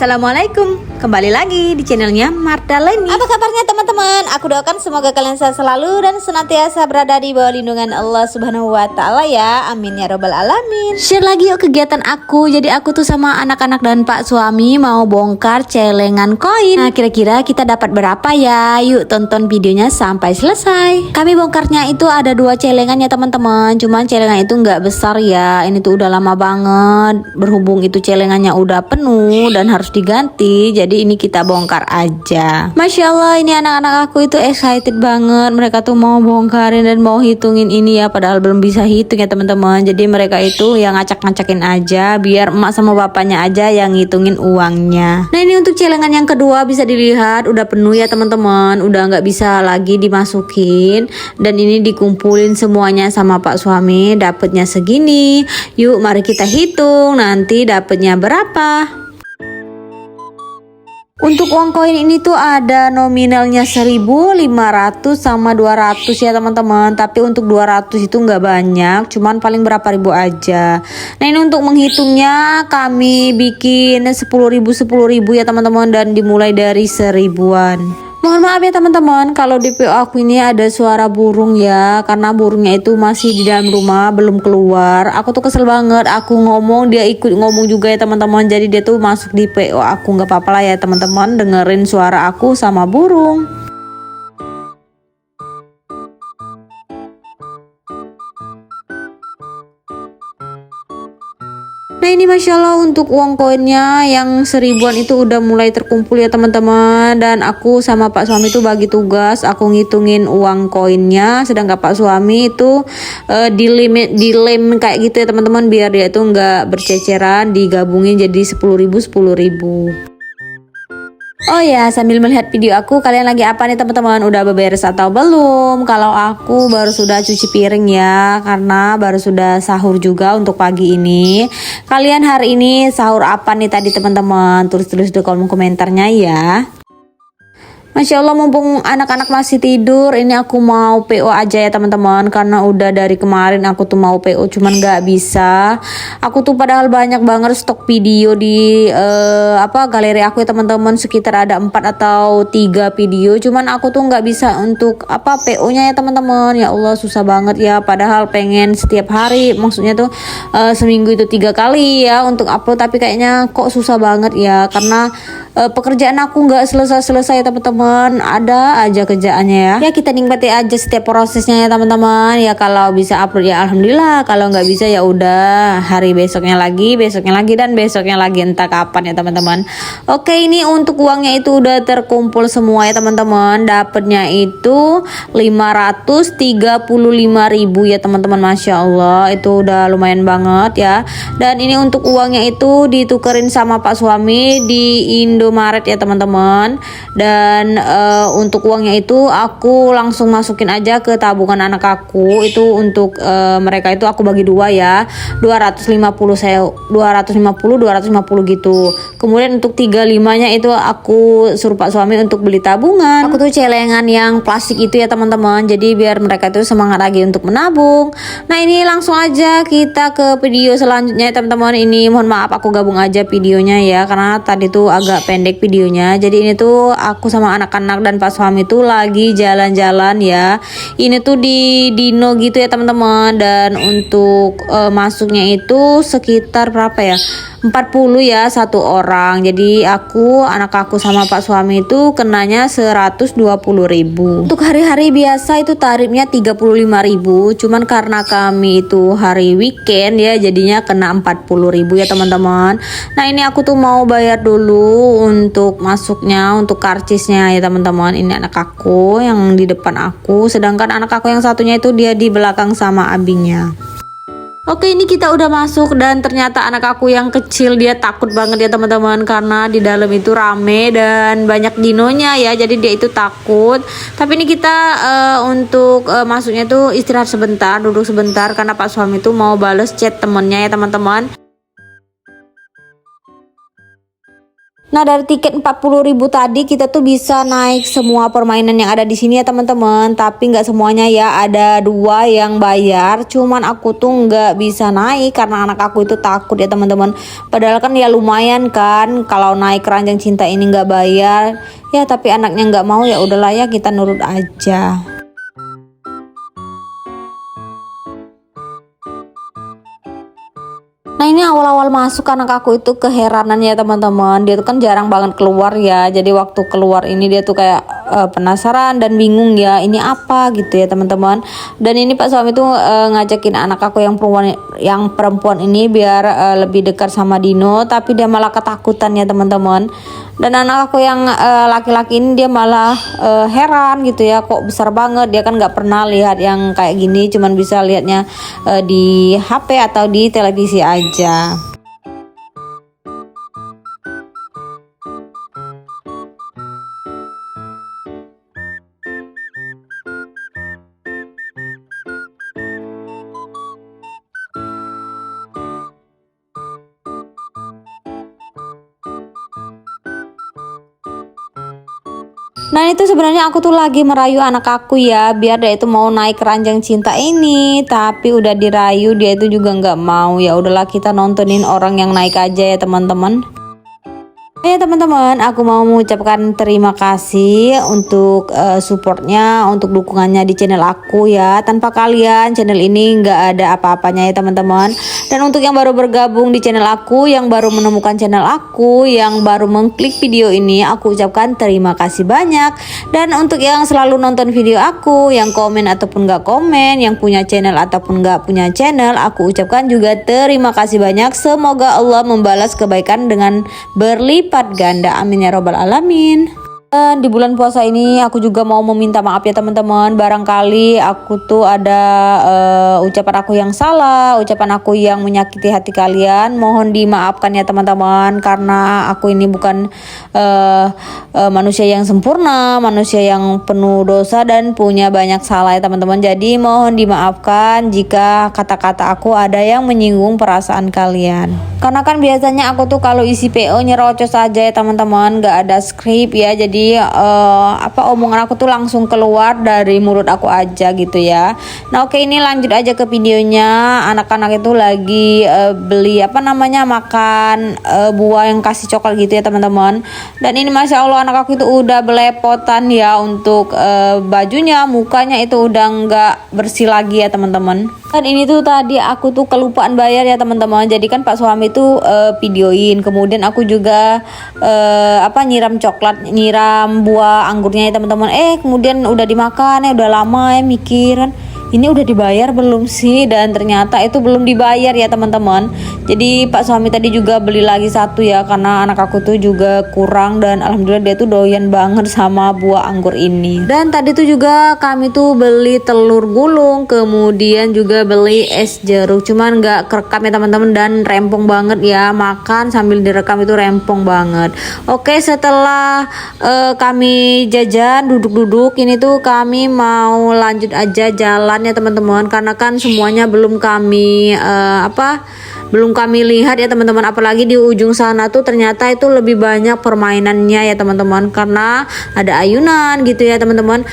Assalamualaikum, kembali lagi di channelnya Marta Leni. Apa kabarnya teman-teman? Aku doakan semoga kalian sehat selalu dan senantiasa berada di bawah lindungan Allah Subhanahu wa Ta'ala ya. Amin ya robbal alamin. Share lagi yuk kegiatan aku. Jadi aku tuh sama anak-anak dan pak suami mau bongkar celengan koin. Nah, kira-kira kita dapat berapa ya? Yuk tonton videonya sampai selesai. Kami bongkarnya itu ada 2 celengan ya teman-teman. Cuman celengan itu nggak besar ya. Ini tuh udah lama banget. Berhubung itu celengannya udah penuh dan harus diganti, jadi ini kita bongkar aja. Masya Allah, ini anak-anak aku itu excited banget. Mereka tuh mau bongkarin dan mau hitungin ini ya, padahal belum bisa hitung ya teman-teman. Jadi mereka itu yang ngacak-ngacakin aja, biar emak sama bapaknya aja yang ngitungin uangnya. Nah, ini untuk celengan yang kedua, bisa dilihat udah penuh ya teman-teman, udah nggak bisa lagi dimasukin. Dan ini dikumpulin semuanya sama pak suami, dapatnya segini. Yuk mari kita hitung nanti dapatnya berapa. Untuk uang koin ini tuh ada nominalnya 1.500 sama 200 ya teman-teman. Tapi untuk 200 itu nggak banyak, cuman paling berapa ribu aja. Nah, ini untuk menghitungnya kami bikin 10.000 ya teman-teman, dan dimulai dari 1.000-an. Mohon maaf ya teman-teman kalau di PO aku ini ada suara burung ya, karena burungnya itu masih di dalam rumah belum keluar. Aku tuh kesel banget, aku ngomong dia ikut ngomong juga ya teman-teman. Jadi dia tuh masuk di PO aku, nggak apa-apa lah ya teman-teman dengerin suara aku sama burung. Nah, ini Masya Allah untuk uang koinnya yang 1.000-an itu udah mulai terkumpul ya teman-teman. Dan aku sama pak suami itu bagi tugas, aku ngitungin uang koinnya, sedangkan pak suami itu dilem kayak gitu ya teman-teman, biar dia itu nggak berceceran, digabungin jadi 10.000. Oh ya, sambil melihat video aku, kalian lagi apa nih teman-teman? Udah beberes atau belum? Kalau aku baru sudah cuci piring ya, karena baru sudah sahur juga untuk pagi ini. Kalian hari ini sahur apa nih tadi teman-teman? Tulis-tulis di kolom komentarnya ya. Masya Allah, mumpung anak-anak masih tidur, ini aku mau PO aja ya teman-teman, karena udah dari kemarin aku tuh mau PO cuman nggak bisa. Aku tuh padahal banyak banget stok video di galeri aku ya teman-teman, sekitar ada 4 atau 3 video, cuman aku tuh nggak bisa untuk PO-nya ya teman-teman. Ya Allah, susah banget ya, padahal pengen setiap hari, maksudnya tuh seminggu itu 3 kali ya untuk upload, tapi kayaknya kok susah banget ya, karena pekerjaan aku nggak selesai-selesai ya teman-teman, ada aja kerjaannya ya. Ya kita nikmati aja setiap prosesnya ya teman-teman. Ya kalau bisa upload ya alhamdulillah, kalau nggak bisa ya udah hari besoknya lagi dan besoknya lagi, entah kapan ya teman-teman. Oke, ini untuk uangnya itu udah terkumpul semua ya teman-teman. Dapatnya itu 535.000 ya teman-teman. Masya Allah, itu udah lumayan banget ya. Dan ini untuk uangnya itu ditukerin sama pak suami di Indomaret ya teman-teman. Dan untuk uangnya itu aku langsung masukin aja ke tabungan anak aku. Itu untuk mereka itu aku bagi 2 ya, 250 gitu. Kemudian untuk 35-nya itu aku suruh pak suami untuk beli tabungan. Aku tuh celengan yang plastik itu ya teman-teman, jadi biar mereka itu semangat lagi untuk menabung. Nah, ini langsung aja kita ke video selanjutnya ya teman-teman. Ini mohon maaf aku gabung aja videonya ya, karena tadi tuh agak pendek videonya. Jadi ini tuh aku sama anak-anak dan pak suami tuh lagi jalan-jalan ya. Ini tuh di Dino gitu ya teman-teman. Dan untuk masuknya itu sekitar berapa ya, 40 ya satu orang. Jadi anak aku sama pak suami itu kenanya 120.000. Untuk hari-hari biasa itu tarifnya 35.000, cuman karena kami itu hari weekend ya, jadinya kena 40.000 ya teman-teman. Nah, ini aku tuh mau bayar dulu untuk masuknya, untuk karcisnya ya teman-teman. Ini anak aku yang di depan aku, sedangkan anak aku yang satunya itu dia di belakang sama abinya. Oke, ini kita udah masuk dan ternyata anak aku yang kecil dia takut banget ya teman-teman, karena di dalam itu rame dan banyak dinonya ya, jadi dia itu takut. Tapi ini kita untuk masuknya tuh istirahat sebentar, duduk sebentar, karena pak suami tuh mau bales chat temennya ya teman-teman. Nah, dari tiket 40.000 tadi kita tuh bisa naik semua permainan yang ada di sini ya teman-teman. Tapi nggak semuanya ya, ada 2 yang bayar. Cuman aku tuh nggak bisa naik karena anak aku itu takut ya teman-teman. Padahal kan ya lumayan kan kalau naik keranjang cinta ini nggak bayar. Ya tapi anaknya nggak mau, ya udahlah ya kita nurut aja. Nah, ini awal-awal masuk anak aku itu keheranan ya teman-teman. Dia tuh kan jarang banget keluar ya. Jadi waktu keluar ini dia tuh kayak penasaran dan bingung ya. Ini apa gitu ya teman-teman. Dan ini Pak suami tuh ngajakin anak aku yang perempuan ini biar lebih dekat sama Dino. Tapi dia malah ketakutan ya teman-teman. Dan anak aku yang laki-laki ini dia malah heran gitu ya, kok besar banget. Dia kan nggak pernah lihat yang kayak gini, cuman bisa lihatnya di HP atau di televisi aja. Nah, itu sebenarnya aku tuh lagi merayu anak aku ya, biar dia itu mau naik keranjang cinta ini. Tapi udah dirayu dia itu juga nggak mau. Ya udahlah kita nontonin orang yang naik aja ya teman-teman. Teman-teman, aku mau mengucapkan terima kasih untuk supportnya, untuk dukungannya di channel aku ya. Tanpa kalian channel ini nggak ada apa-apanya ya teman-teman. Dan untuk yang baru bergabung di channel aku, yang baru menemukan channel aku, yang baru mengklik video ini, aku ucapkan terima kasih banyak. Dan untuk yang selalu nonton video aku, yang komen ataupun nggak komen, yang punya channel ataupun nggak punya channel, aku ucapkan juga terima kasih banyak. Semoga Allah membalas kebaikan dengan berlipat ganda, amin ya robbal alamin. Dan di bulan puasa ini aku juga mau meminta maaf ya teman-teman. Barangkali aku tuh ada ucapan aku yang salah, ucapan aku yang menyakiti hati kalian. Mohon dimaafkan ya teman-teman, karena aku ini bukan manusia yang sempurna, manusia yang penuh dosa dan punya banyak salah ya teman-teman. Jadi mohon dimaafkan jika kata-kata aku ada yang menyinggung perasaan kalian. Karena kan biasanya aku tuh kalau isi PO nyerocos aja ya teman-teman, nggak ada skrip ya. Jadi omongan aku tuh langsung keluar dari mulut aku aja gitu ya. Nah, oke, ini lanjut aja ke videonya. Anak-anak itu lagi beli makan buah yang kasih coklat gitu ya teman-teman. Dan ini masya Allah anak aku itu udah belepotan ya untuk bajunya, mukanya itu udah nggak bersih lagi ya teman-teman. Dan ini tuh tadi aku tuh kelupaan bayar ya teman-teman. Jadi kan Pak suami tuh videoin, kemudian aku juga nyiram buah anggurnya ya teman-teman. Kemudian udah dimakan ya, udah lama ya mikiran ini udah dibayar belum sih, dan ternyata itu belum dibayar ya teman-teman. Jadi Pak suami tadi juga beli lagi satu ya, karena anak aku tuh juga kurang dan alhamdulillah dia tuh doyan banget sama buah anggur ini. Dan tadi tuh juga kami tuh beli telur gulung, kemudian juga beli es jeruk, cuman nggak kerekam ya teman-teman, dan rempong banget ya, makan sambil direkam itu rempong banget. Oke, setelah kami jajan duduk-duduk, ini tuh kami mau lanjut aja jalan ya teman-teman, karena kan semuanya belum kami lihat ya teman-teman. Apalagi di ujung sana tuh ternyata itu lebih banyak permainannya ya teman-teman, karena ada ayunan gitu ya teman-teman.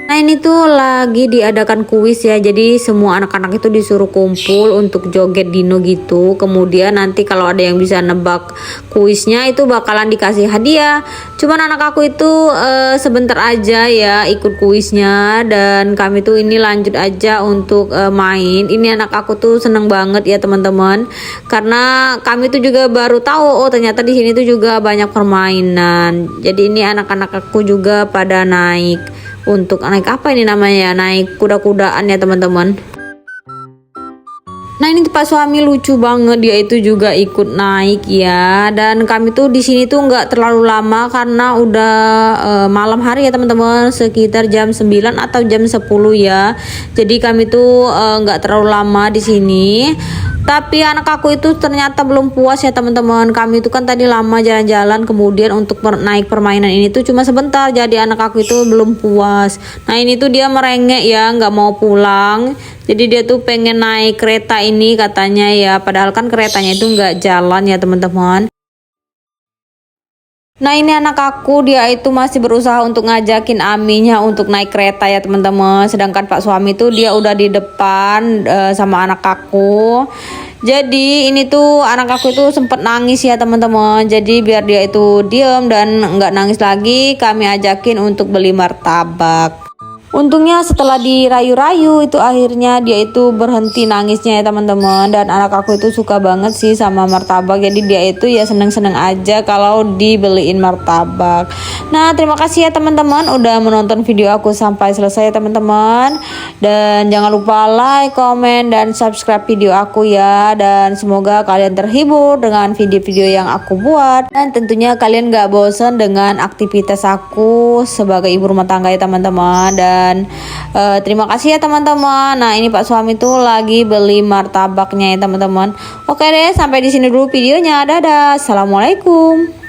Nah, ini tuh lagi diadakan kuis ya, jadi semua anak-anak itu disuruh kumpul untuk joget Dino gitu. Kemudian nanti kalau ada yang bisa nebak kuisnya itu bakalan dikasih hadiah. Cuman anak aku itu sebentar aja ya ikut kuisnya, dan kami tuh ini lanjut aja untuk main. Ini anak aku tuh seneng banget ya teman-teman, karena kami tuh juga baru tahu ternyata di sini tuh juga banyak permainan. Jadi ini anak-anak aku juga pada naik untuk naik naik kuda-kudaan ya teman-teman. Nah, ini Pak suami lucu banget, dia itu juga ikut naik ya. Dan kami tuh di sini tuh nggak terlalu lama karena udah malam hari ya teman-teman, sekitar jam 9 atau jam 10 ya. Jadi kami tuh nggak terlalu lama di sini. Tapi anak aku itu ternyata belum puas ya teman-teman. Kami itu kan tadi lama jalan-jalan, kemudian untuk naik permainan ini tuh cuma sebentar, jadi anak aku itu belum puas. Nah, ini tuh dia merengek ya, nggak mau pulang. Jadi dia tuh pengen naik kereta ini katanya ya, padahal kan keretanya itu nggak jalan ya teman-teman. Nah ini anak aku, dia itu masih berusaha untuk ngajakin Aminya untuk naik kereta ya teman-teman. Sedangkan Pak suami tuh dia udah di depan sama anak aku. Jadi ini tuh anak aku itu sempet nangis ya teman-teman. Jadi biar dia itu diem dan nggak nangis lagi, kami ajakin untuk beli martabak. Untungnya setelah dirayu-rayu itu akhirnya dia itu berhenti nangisnya ya teman-teman. Dan anak aku itu suka banget sih sama martabak. Jadi dia itu ya seneng-seneng aja kalau dibeliin martabak. Nah terima kasih ya teman-teman udah menonton video aku sampai selesai ya teman-teman. Dan jangan lupa like, komen, dan subscribe video aku ya. Dan semoga kalian terhibur dengan video-video yang aku buat. Dan tentunya kalian gak bosan dengan aktivitas aku sebagai ibu rumah tangga ya teman-teman. Dan terima kasih ya teman-teman. Nah ini Pak suami tuh lagi beli martabaknya ya teman-teman. Oke deh, sampai di sini dulu videonya. Dadah, assalamualaikum.